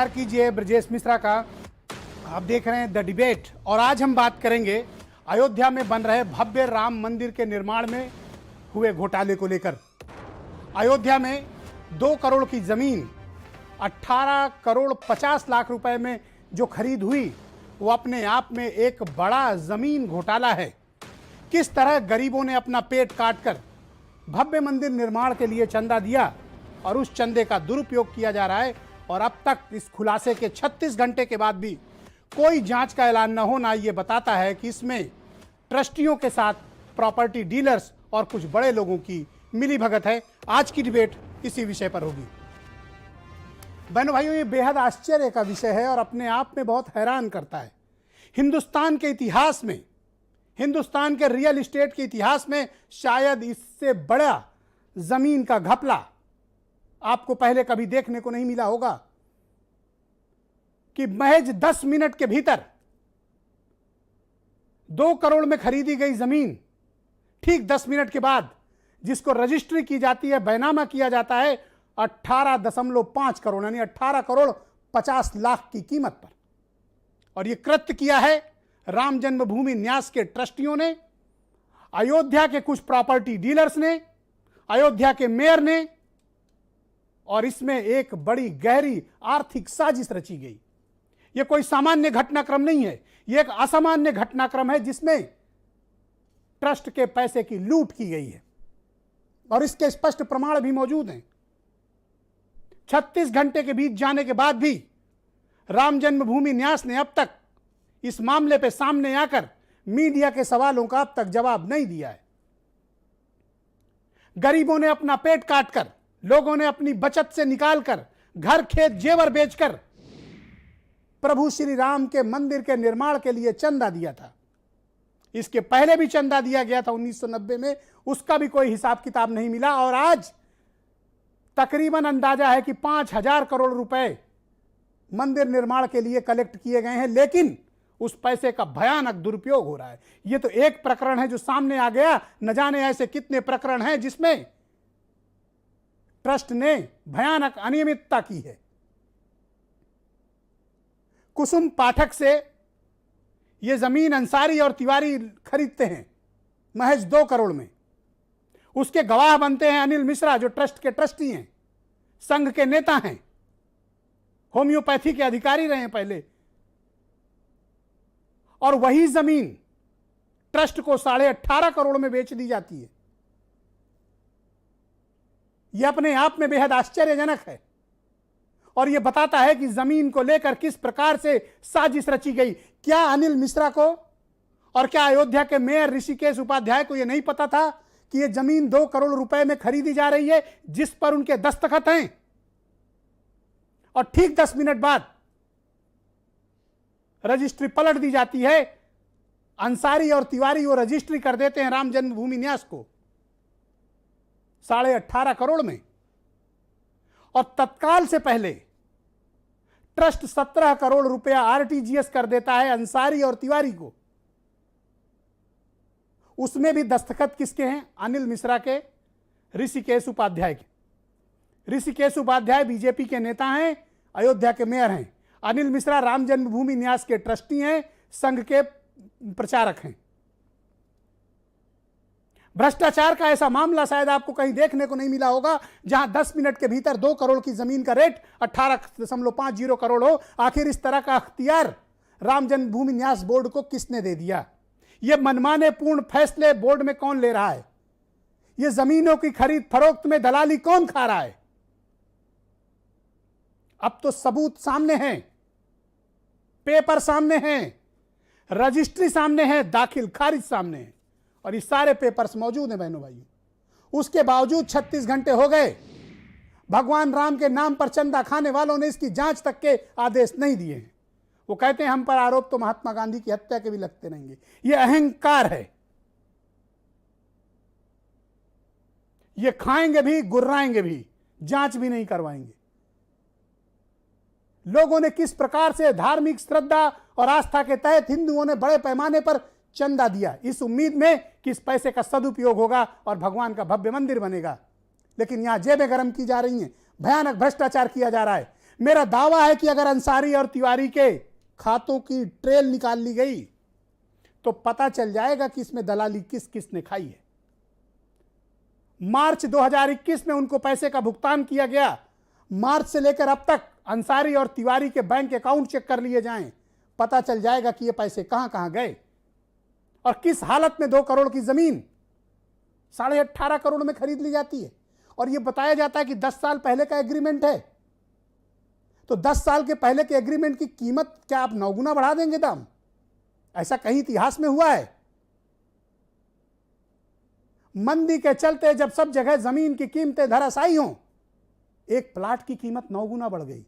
नमस्कार कीजिए ब्रजेश मिश्रा का। आप देख रहे हैं द डिबेट और आज हम बात करेंगे अयोध्या में बन रहे भव्य राम मंदिर के निर्माण में हुए घोटाले को लेकर। अयोध्या में 2 करोड़ की जमीन 18 करोड़ 50 लाख रुपए में जो खरीद हुई वो अपने आप में एक बड़ा जमीन घोटाला है। किस तरह गरीबों ने अपना पेट काटकर भव्य मंदिर निर्माण के लिए चंदा दिया और उस चंदे का दुरुपयोग किया जा रहा है और अब तक इस खुलासे के 36 घंटे के बाद भी कोई जांच का ऐलान न होना ये बताता है कि इसमें ट्रस्टियों के साथ प्रॉपर्टी डीलर्स और कुछ बड़े लोगों की मिलीभगत है। आज की डिबेट इसी विषय पर होगी। बहनों भाइयों, ये बेहद आश्चर्य का विषय है और अपने आप में बहुत हैरान करता है। हिंदुस्तान के इतिहास में, हिंदुस्तान के रियल एस्टेट के इतिहास में शायद इससे बड़ा जमीन का घपला आपको पहले कभी देखने को नहीं मिला होगा कि महज 10 मिनट के भीतर 2 करोड़ में खरीदी गई जमीन ठीक 10 मिनट के बाद जिसको रजिस्ट्री की जाती है, बैनामा किया जाता है 18.5 करोड़ यानी 18 करोड़ 50 लाख की कीमत पर। और यह कृत्य किया है राम जन्मभूमि न्यास के ट्रस्टियों ने, अयोध्या के कुछ प्रॉपर्टी डीलर्स ने, अयोध्या के मेयर ने, और इसमें एक बड़ी गहरी आर्थिक साजिश रची गई। यह कोई सामान्य घटनाक्रम नहीं है, यह एक असामान्य घटनाक्रम है जिसमें ट्रस्ट के पैसे की लूट की गई है और इसके स्पष्ट प्रमाण भी मौजूद हैं। 36 घंटे के बीत जाने के बाद भी राम जन्मभूमि न्यास ने अब तक इस मामले पे सामने आकर मीडिया के सवालों का अब तक जवाब नहीं दिया है। गरीबों ने अपना पेट काटकर, लोगों ने अपनी बचत से निकालकर, घर खेत जेवर बेचकर प्रभु श्री राम के मंदिर के निर्माण के लिए चंदा दिया था। इसके पहले भी चंदा दिया गया था 1990 में, उसका भी कोई हिसाब किताब नहीं मिला और आज तकरीबन अंदाजा है कि 5,000 करोड़ रुपए मंदिर निर्माण के लिए कलेक्ट किए गए हैं, लेकिन उस पैसे का भयानक दुरुपयोग हो रहा है। यह तो एक प्रकरण है जो सामने आ गया, न जाने ऐसे कितने प्रकरण हैं जिसमें ट्रस्ट ने भयानक अनियमितता की है। कुसुम पाठक से यह जमीन अंसारी और तिवारी खरीदते हैं महज 2 करोड़ में। उसके गवाह बनते हैं अनिल मिश्रा जो ट्रस्ट के ट्रस्टी हैं, संघ के नेता हैं, होम्योपैथी के अधिकारी रहे हैं पहले, और वही जमीन ट्रस्ट को 18.5 करोड़ में बेच दी जाती है। यह अपने आप में बेहद आश्चर्यजनक है और यह बताता है कि जमीन को लेकर किस प्रकार से साजिश रची गई। क्या अनिल मिश्रा को और क्या अयोध्या के मेयर ऋषिकेश उपाध्याय को यह नहीं पता था कि यह जमीन 2 करोड़ रुपए में खरीदी जा रही है जिस पर उनके दस्तखत हैं? और ठीक 10 मिनट बाद रजिस्ट्री पलट दी जाती है। अंसारी और तिवारी वो रजिस्ट्री कर देते हैं राम जन्मभूमि न्यास को 18.5 करोड़ में और तत्काल से पहले ट्रस्ट 17 करोड़ रुपया आरटीजीएस कर देता है अंसारी और तिवारी को। उसमें भी दस्तखत किसके हैं? अनिल मिश्रा के, ऋषिकेश उपाध्याय के। ऋषिकेश उपाध्याय बीजेपी के नेता हैं, अयोध्या के मेयर हैं। अनिल मिश्रा राम जन्मभूमि न्यास के ट्रस्टी हैं, संघ के प्रचारक हैं। भ्रष्टाचार का ऐसा मामला शायद आपको कहीं देखने को नहीं मिला होगा जहां 10 मिनट के भीतर 2 करोड़ की जमीन का रेट 18.50 करोड़ हो। आखिर इस तरह का अख्तियार राम जन्मभूमि न्यास बोर्ड को किसने दे दिया? यह मनमाने पूर्ण फैसले बोर्ड में कौन ले रहा है? यह जमीनों की खरीद फरोख्त में दलाली कौन खा रहा है? अब तो सबूत सामने हैं, पेपर सामने हैं, रजिस्ट्री सामने है, दाखिल खारिज सामने है और ये सारे पेपर्स मौजूद हैं बहनों भाइयों। उसके बावजूद 36 घंटे हो गए, भगवान राम के नाम पर चंदा खाने वालों ने इसकी जांच तक के आदेश नहीं दिए हैं। वो कहते हैं हम पर आरोप तो महात्मा गांधी की हत्या के भी लगते रहेंगे। ये अहंकार है, ये खाएंगे भी, गुर्राएंगे भी, जांच भी नहीं करवाएंगे। लोगों ने किस प्रकार से धार्मिक श्रद्धा और आस्था के तहत हिंदुओं ने बड़े पैमाने पर चंदा दिया इस उम्मीद में कि इस पैसे का सदुपयोग होगा और भगवान का भव्य मंदिर बनेगा। लेकिन यहां जेबें गर्म की जा रही हैं, भयानक भ्रष्टाचार किया जा रहा है। मेरा दावा है कि अगर अंसारी और तिवारी के खातों की ट्रेल निकाल ली गई तो पता चल जाएगा कि इसमें दलाली किस किस ने खाई है। मार्च 2021 में उनको पैसे का भुगतान किया गया। मार्च से लेकर अब तक अंसारी और तिवारी के बैंक अकाउंट चेक कर लिए जाएं, पता चल जाएगा कि ये पैसे कहां कहां गए और किस हालत में 2 करोड़ की जमीन 18.5 करोड़ में खरीद ली जाती है। और यह बताया जाता है कि 10 साल पहले का एग्रीमेंट है, तो 10 साल के पहले के एग्रीमेंट की कीमत क्या आप 9 गुना बढ़ा देंगे दाम? ऐसा कहीं इतिहास में हुआ है? मंदी के चलते जब सब जगह जमीन की कीमतें धराशायी हों, एक प्लाट की कीमत 9 गुना बढ़ गई।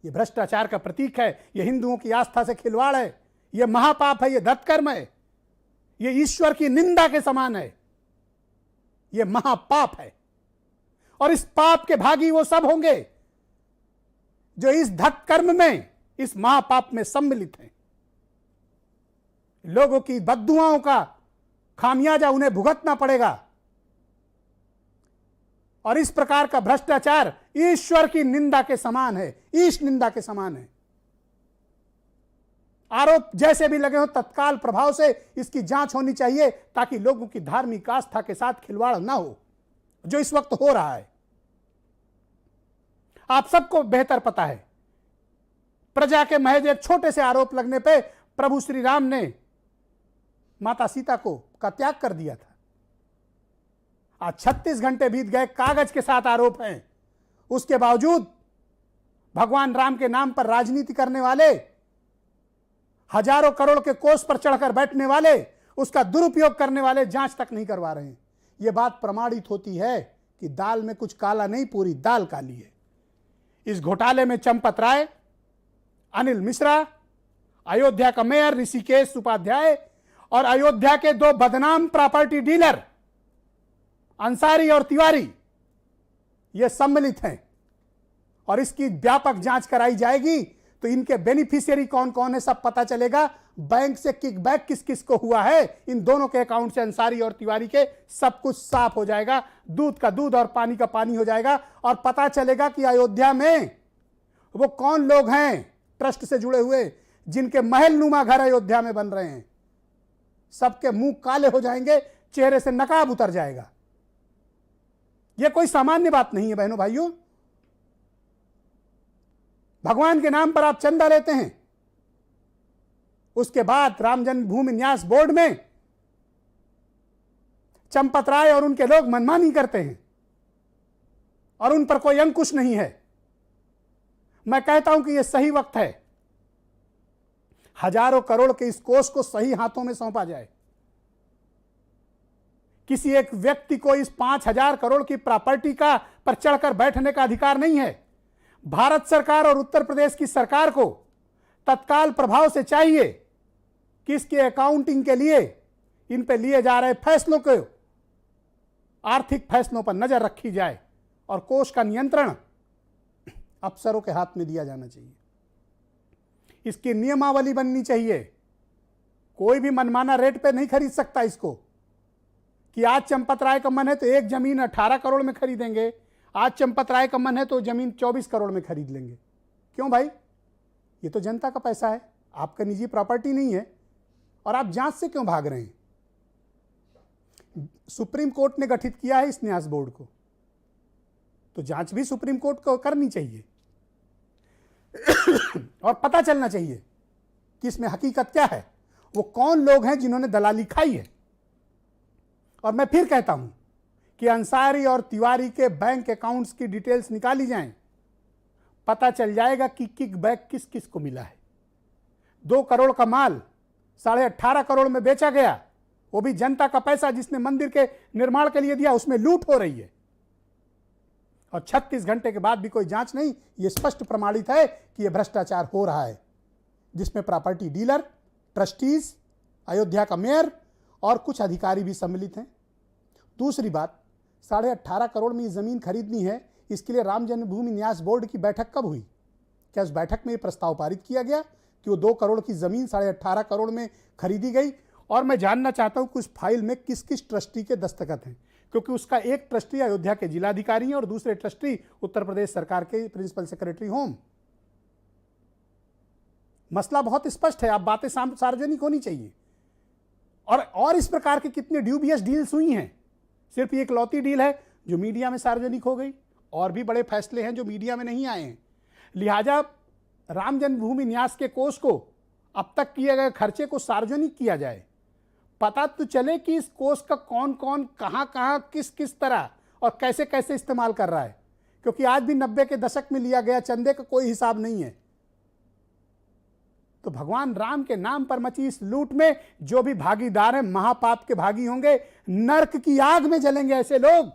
यह भ्रष्टाचार का प्रतीक है, यह हिंदुओं की आस्था से खिलवाड़ है, यह महापाप है, यह धर्म है, यह ईश्वर की निंदा के समान है, यह महापाप है। और इस पाप के भागी वो सब होंगे जो इस धर्म में, इस महापाप में सम्मिलित हैं। लोगों की बद्दुआओं का खामियाजा उन्हें भुगतना पड़ेगा। और इस प्रकार का भ्रष्टाचार ईश्वर की निंदा के समान है, ईश निंदा के समान है। आरोप जैसे भी लगे हो तत्काल प्रभाव से इसकी जांच होनी चाहिए ताकि लोगों की धार्मिक आस्था के साथ खिलवाड़ ना हो, जो इस वक्त हो रहा है। आप सबको बेहतर पता है, प्रजा के महज एक छोटे से आरोप लगने पे प्रभु श्री राम ने माता सीता का त्याग कर दिया था। आज 36 घंटे बीत गए, कागज के साथ आरोप हैं, उसके बावजूद भगवान राम के नाम पर राजनीति करने वाले, हजारों करोड़ के कोष पर चढ़कर बैठने वाले, उसका दुरुपयोग करने वाले जांच तक नहीं करवा रहे हैं। यह बात प्रमाणित होती है कि दाल में कुछ काला नहीं, पूरी दाल काली है। इस घोटाले में चंपत राय, अनिल मिश्रा, अयोध्या का मेयर ऋषिकेश उपाध्याय और अयोध्या के 2 बदनाम प्रॉपर्टी डीलर अंसारी और तिवारी ये सम्मिलित हैं। और इसकी व्यापक जांच कराई जाएगी तो इनके बेनिफिशियरी कौन कौन है सब पता चलेगा। बैंक से किकबैक किस किस को हुआ है, इन दोनों के अकाउंट से, अंसारी और तिवारी के, सब कुछ साफ हो जाएगा। दूध का दूध और पानी का पानी हो जाएगा। और पता चलेगा कि अयोध्या में वो कौन लोग हैं ट्रस्ट से जुड़े हुए, जिनके महल नुमा घर अयोध्या में बन रहे हैं। सबके मुंह काले हो जाएंगे, चेहरे से नकाब उतर जाएगा। यह कोई सामान्य बात नहीं है बहनों भाइयों। भगवान के नाम पर आप चंदा लेते हैं, उसके बाद राम जन्मभूमि न्यास बोर्ड में चंपत राय और उनके लोग मनमानी करते हैं और उन पर कोई अंकुश नहीं है। मैं कहता हूं कि यह सही वक्त है, हजारों करोड़ के इस कोष को सही हाथों में सौंपा जाए। किसी एक व्यक्ति को इस 5,000 करोड़ की प्रॉपर्टी का पर चढ़कर बैठने का अधिकार नहीं है। भारत सरकार और उत्तर प्रदेश की सरकार को तत्काल प्रभाव से चाहिए कि इसके अकाउंटिंग के लिए इन पे लिए जा रहे फैसलों को, आर्थिक फैसलों पर नजर रखी जाए और कोष का नियंत्रण अफसरों के हाथ में दिया जाना चाहिए। इसकी नियमावली बननी चाहिए। कोई भी मनमाना रेट पे नहीं खरीद सकता इसको कि आज चंपत राय का मन है तो एक जमीन 18 करोड़ में खरीदेंगे, आज चंपत राय का मन है तो जमीन 24 करोड़ में खरीद लेंगे। क्यों भाई? ये तो जनता का पैसा है, आपका निजी प्रॉपर्टी नहीं है। और आप जांच से क्यों भाग रहे हैं? सुप्रीम कोर्ट ने गठित किया है इस न्यास बोर्ड को, तो जांच भी सुप्रीम कोर्ट को करनी चाहिए और पता चलना चाहिए कि इसमें हकीकत क्या है, वो कौन लोग हैं जिन्होंने दलाली खाई है। और मैं फिर कहता हूं कि अंसारी और तिवारी के बैंक अकाउंट्स की डिटेल्स निकाली जाएं, पता चल जाएगा कि किकबैक किस किस को मिला है। 2 करोड़ का माल 18.5 करोड़ में बेचा गया, वो भी जनता का पैसा जिसने मंदिर के निर्माण के लिए दिया, उसमें लूट हो रही है। और 36 घंटे के बाद भी कोई जांच नहीं। यह स्पष्ट प्रमाणित है कि यह भ्रष्टाचार हो रहा है, जिसमें प्रॉपर्टी डीलर, ट्रस्टीज, अयोध्या का मेयर और कुछ अधिकारी भी सम्मिलित हैं। दूसरी बात, 18.5 करोड़ में ये जमीन खरीदनी है, इसके लिए राम जन्मभूमि न्यास बोर्ड की बैठक कब हुई? क्या उस बैठक में ये प्रस्ताव पारित किया गया कि वो 2 करोड़ की जमीन 18.5 करोड़ में खरीदी गई? और मैं जानना चाहता हूं कि उस फाइल में किस किस ट्रस्टी के दस्तखत हैं, क्योंकि उसका एक ट्रस्टी अयोध्या के जिलाधिकारी हैं और दूसरे ट्रस्टी उत्तर प्रदेश सरकार के प्रिंसिपल सेक्रेटरी होम। मसला बहुत स्पष्ट है, आप बातें सार्वजनिक होनी चाहिए। और इस प्रकार के कितने ड्यूबियस डील्स हुई हैं। सिर्फ ये इकलौती डील है जो मीडिया में सार्वजनिक हो गई, और भी बड़े फैसले हैं जो मीडिया में नहीं आए हैं। लिहाजा राम जन्मभूमि न्यास के कोष को, अब तक किए गए खर्चे को सार्वजनिक किया जाए, पता तो चले कि इस कोष का कौन कौन कहां कहां किस किस तरह और कैसे कैसे इस्तेमाल कर रहा है, क्योंकि आज भी 90 के दशक में लिया गया चंदे का कोई हिसाब नहीं है। तो भगवान राम के नाम पर मची इस लूट में जो भी भागीदार हैं महापाप के भागी होंगे, नरक की आग में जलेंगे ऐसे लोग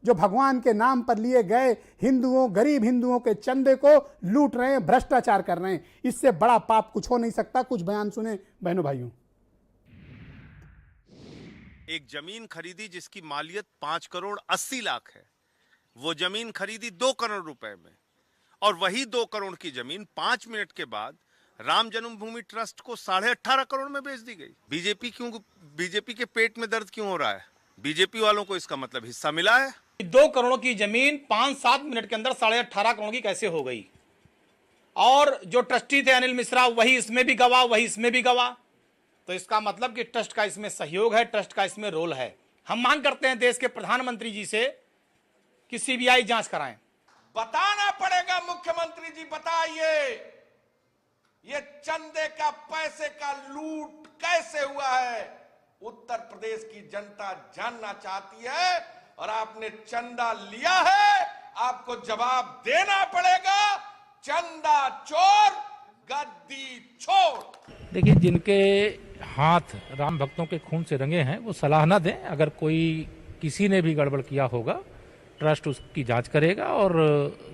जो भगवान के नाम पर लिए गए हिंदुओं, गरीब हिंदुओं के चंदे को लूट रहे हैं, भ्रष्टाचार कर रहे हैं। इससे बड़ा पाप कुछ हो नहीं सकता। कुछ बयान सुने बहनों भाइयों। एक जमीन खरीदी जिसकी मालियत 5 करोड़ 80 लाख है, वो जमीन खरीदी 2 करोड़ रुपए में, और वही 2 करोड़ की जमीन 5 मिनट के बाद राम जन्मभूमि ट्रस्ट को 18.5 करोड़ में बेच दी गई। बीजेपी के पेट में दर्द क्यों हो रहा है? बीजेपी वालों को इसका मतलब हिस्सा मिला है। 2 करोड़ की जमीन 5-7 मिनट के अंदर 18.5 करोड़ की कैसे हो गई? और जो ट्रस्टी थे अनिल मिश्रा, वही इसमें भी गवाह, वही इसमें भी गवाह। तो इसका मतलब कि ट्रस्ट का इसमें सहयोग है, ट्रस्ट का इसमें रोल है। हम मांग करते हैं देश के प्रधानमंत्री जी से कि सीबीआई जांच कराएं। बताना पड़ेगा मुख्यमंत्री जी, बताइए ये चंदे का, पैसे का लूट कैसे हुआ है। उत्तर प्रदेश की जनता जानना चाहती है, और आपने चंदा लिया है, आपको जवाब देना पड़ेगा। चंदा चोर, गद्दी छोड़। देखिए, जिनके हाथ राम भक्तों के खून से रंगे हैं वो सलाह ना दें। अगर कोई किसी ने भी गड़बड़ किया होगा, ट्रस्ट उसकी जांच करेगा और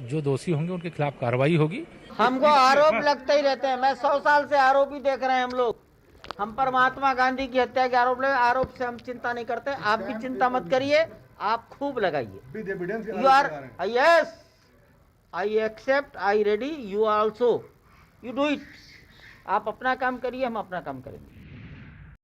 जो दोषी होंगे उनके खिलाफ कार्रवाई होगी। हमको आरोप लगते ही रहते हैं। मैं 100 साल से आरोपी देख रहे हैं हम लोग। हम पर महात्मा गांधी की हत्या के आरोप से हम चिंता नहीं करते। आप भी चिंता मत करिए, आप खूब लगाइए। You are yes, I accept, I ready, you also, you do it. आप अपना काम करिए, हम अपना काम करेंगे।